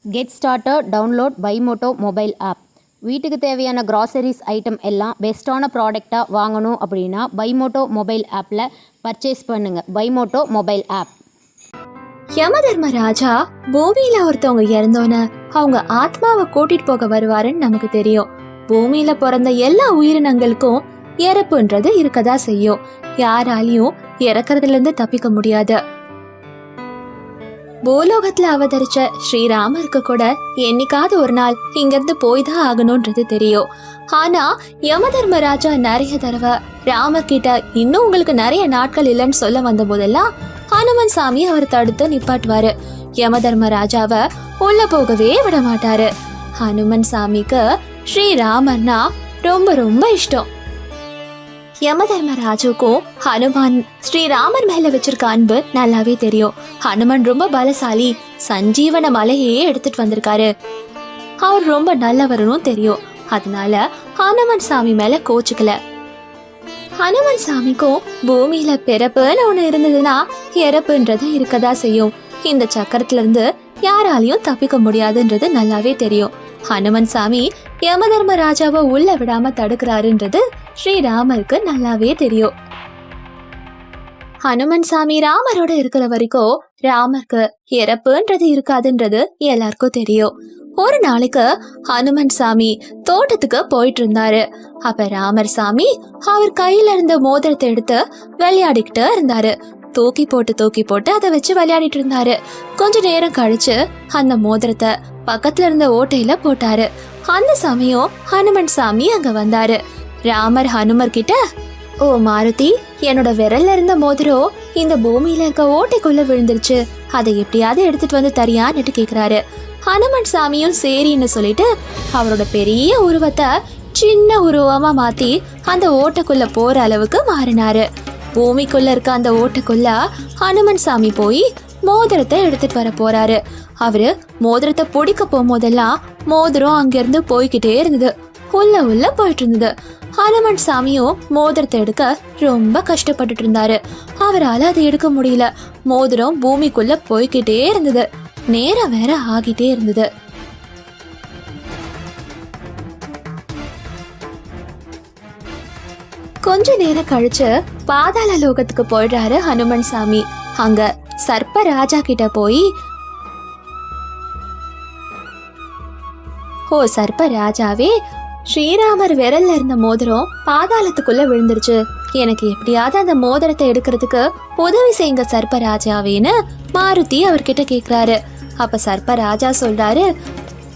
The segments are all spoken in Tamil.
கெட் ஸ்டார்டட் டவுன்லோட் பைமோட்டோ மொபைல் ஆப். வீட்டுக்கு தேவையான கிராசரிஸ் ஐட்டம் எல்லாம் பெஸ்ட்டான ப்ராடக்டாக வாங்கணும் அப்படின்னா பைமோட்டோ மொபைல் ஆப்பில் பர்ச்சேஸ் பண்ணுங்கள். பைமோட்டோ மொபைல் ஆப். யமதர்மராஜா பூமியில ஒருத்தவங்க இறந்தோன்னு அவங்க ஆத்மாவை கூட்டிட்டு போக வருவாருன்னு நமக்கு தெரியும். பூமியில பிறந்த எல்லா உயிரினங்களுக்கும் இறப்புன்றது இருக்கதா செய்யும். யாராலையும் இறக்குறதுல இருந்து தப்பிக்க முடியாது. பூலோகத்துல அவதரிச்ச ஸ்ரீராமருக்கு கூட என்னைக்காவது ஒரு நாள் இங்கிருந்து போய் தான் ஆகணும்ன்றது தெரியும். ஆனா யமதர்மராஜா நிறைய தடவை ராமர் கிட்ட இன்னும் உங்களுக்கு நிறைய நாட்கள் இல்லைன்னு சொல்ல வந்த போதெல்லாம் ஹனுமன் சாமி அவர் தடுத்து நிப்பாட்டுவாரு. யமதர்மராஜாவை உள்ள போகவே விட மாட்டாரு. ஹனுமன் சாமிக்கு ஸ்ரீராமர்னா ரொம்ப ரொம்ப இஷ்டம். யமதர்மராஜுக்கும் ஹனுமான் ஸ்ரீராமர் மேல வச்சிருக்க அன்பு நல்லாவே தெரியும். ஹனுமன் ரொம்ப பலசாலி, சஞ்சீவன மலையே எடுத்துட்டு வந்திருக்காரு. அவர் ரொம்ப நல்லவருன்னு தெரியும். அதனால ஹனுமன் சாமி மேல கோச்சுக்கல. ஹனுமன் சாமிக்கும் பூமியில பிறப்புன்னு ஒண்ணு இருந்ததுன்னா இறப்புன்றது இருக்கதா செய்யும். இந்த சக்கரத்துல இருந்து யாராலையும் தப்பிக்க முடியாதுன்றது நல்லாவே தெரியும். ஹனுமன் சாமி யமதர்மராஜாவை உள்ள விடாம தடுக்கிறாருன்றது ஸ்ரீராமருக்கு நல்லாவே தெரியும். ஹனுமன் சாமி ராமரோட இருக்கிற வரைக்கும் ராமருக்கு இறப்புன்றது இருக்காதுன்றது எல்லாருக்கும் தெரியும். ஒரு நாளைக்கு ஹனுமன் சாமி தோட்டத்துக்கு போயிட்டு இருந்தாரு. அப்ப ராமர் சாமி அவர் கையில இருந்த மோதிரத்தை எடுத்து விளையாடிக்கிட்டு இருந்தாரு. தூக்கி போட்டு அதை வச்சு விளையாடிட்டு இருந்தாரு. கொஞ்ச நேரம் கழிச்சு அந்த மோதிரத்தை பக்கத்துல இருந்த ஓட்டையில போட்டாரு. அந்த சமயம் ஹனுமன் சாமி அங்க வந்தாரு. ராமர் ஹனுமர் கிட்ட, ஓ மாருதி, என்னோட விரல்ல இருந்த மோதிரம் இந்த பூமியில இருக்க ஓட்டைக்குள்ள விழுந்துருச்சு, அதை எப்படியாவது எடுத்துட்டு வந்து தரியான்னு கேக்குறாரு. ஹனுமன் சாமியும் சரின்னு சொல்லிட்டு அவரோட பெரிய உருவத்தை சின்ன உருவமா மாத்தி அந்த ஓட்டைக்குள்ள போற அளவுக்கு மாறினாரு. பூமிக்குள்ள இருக்க அந்த ஓட்டைக்குள்ள ஹனுமன் சாமி போய் மோதிரத்தை எடுத்துட்டு வர போறாரு. அவரு மோதிரத்தை பிடிக்க போகும்போதெல்லாம் மோதிரம் அங்கிருந்து போய்கிட்டே இருந்தது. உள்ள போயிட்டு இருந்தது. ஹனுமன் சாமியும் மோதிரத்தை எடுக்க ரொம்ப கஷ்டப்பட்டுட்டு இருந்தாரு. அவரால் அதை எடுக்க முடியல. மோதிரம் பூமிக்குள்ள போய்கிட்டே இருந்தது. நேரம் வேற ஆகிட்டே இருந்தது. கொஞ்ச நேரம் கழிச்சு பாதாள லோகத்துக்கு போயிடுறாரு ஹனுமன் சாமி. அங்க சர்ப்ப ராஜா கிட்ட போய், ஓ சர்ப்ப ராஜாவே, ஸ்ரீராமர் விரல்ல இருந்த மோதிரம் பாதாளத்துக்குள்ள விழுந்துருச்சு. எனக்கு எப்படியாவது அந்த மோதிரத்தை எடுக்கிறதுக்கு உதவி செய்யுங்க சர்ப்ப ராஜாவேன்னு மாருதி அவர்கிட்ட கேக்குறாரு. அப்ப சர்ப்ப ராஜா சொல்றாரு,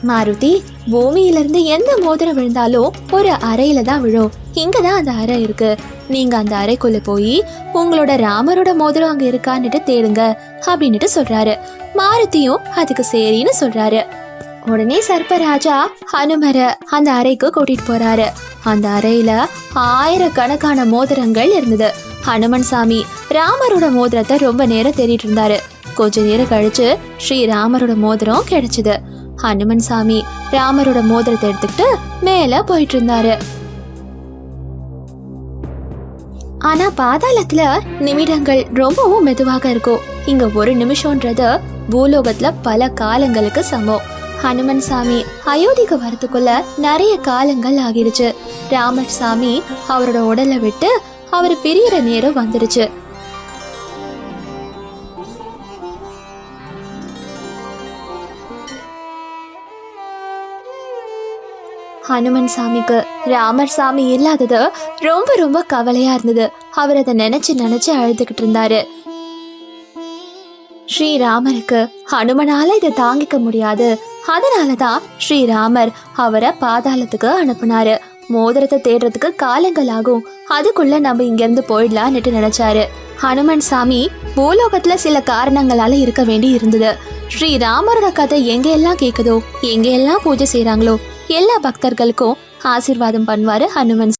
மாருதி, பூமியில இருந்து எந்த மோதிரம் விழுந்தாலும் ஒரு அறையில தான் விழும். இங்கதான் அந்த அறை இருக்கு. நீங்க அந்த அறைக்குள்ள போய் உங்களோட ராமரோட மோதிரம் அங்க இருக்கான்னுட்டு தேடுங்க அப்படின்னுட்டு சொல்றாரு. மாருதியும் அதுக்கு சரின்னு சொல்றாரு. உடனே சர்ப்பராஜா ஹனுமரை அந்த அறைக்கு கூட்டிட்டு போறாரு. அந்த அறையில ஆயிரக்கணக்கான மோதிரங்கள் இருந்தது. ஹனுமன் சாமி ராமரோட மோதிரத்தை ரொம்ப நேரம் தேடிட்டு இருந்தாரு. கொஞ்ச நேரம் கழிச்சு ஸ்ரீராமரோட மோதிரம் கிடைச்சது. ஹனுமன் சாமி ராமரோட மோதிரத்தை எடுத்துக்கிட்டு மேல போயிட்டு இருந்தாரு. ஆனா பாதாளத்துல நிமிடங்கள் ரொம்பவும் மெதுவாக இருக்கும். இங்க ஒரு நிமிஷம்ன்றது பூலோகத்துல பல காலங்களுக்கு சமம். ஹனுமன் சாமி அயோத்திக்கு வரத்துக்குள்ள நிறைய காலங்கள் ஆகிடுச்சு. ராமர் சாமி அவரோட உடலை விட்டு அவர் பிரியிற நேரம் வந்துருச்சு. ஹனுமன் சாமிக்கு ராமர் சாமி இல்லாதது ரொம்ப ரொம்ப கவலையா இருந்தது. அவர் அதை நினைச்சு அழுதுகிட்டு இருந்தாரு. ஸ்ரீராமருக்கு ஹனுமனால இதை தாங்கிக்க முடியாது. அதனாலதான் ஸ்ரீராமர் அவரை பாதாளத்துக்கு அனுப்புனாரு. மோதிரத்தை தேடுறதுக்கு காலங்கள் ஆகும், அதுக்குள்ள நம்ம இங்க இருந்து போயிடலான்னு நினைச்சாரு. ஹனுமன் சாமி பூலோகத்துல சில காரணங்களால இருக்க வேண்டி இருந்தது. ஸ்ரீராமரோட கதை எங்க எல்லாம் கேக்குதோ, எங்க எல்லாம் பூஜை செய்யறாங்களோ எல்லா பக்தர்களுக்கும் ஆசீர்வாதம் பண்ணுவாரு ஹனுமன்.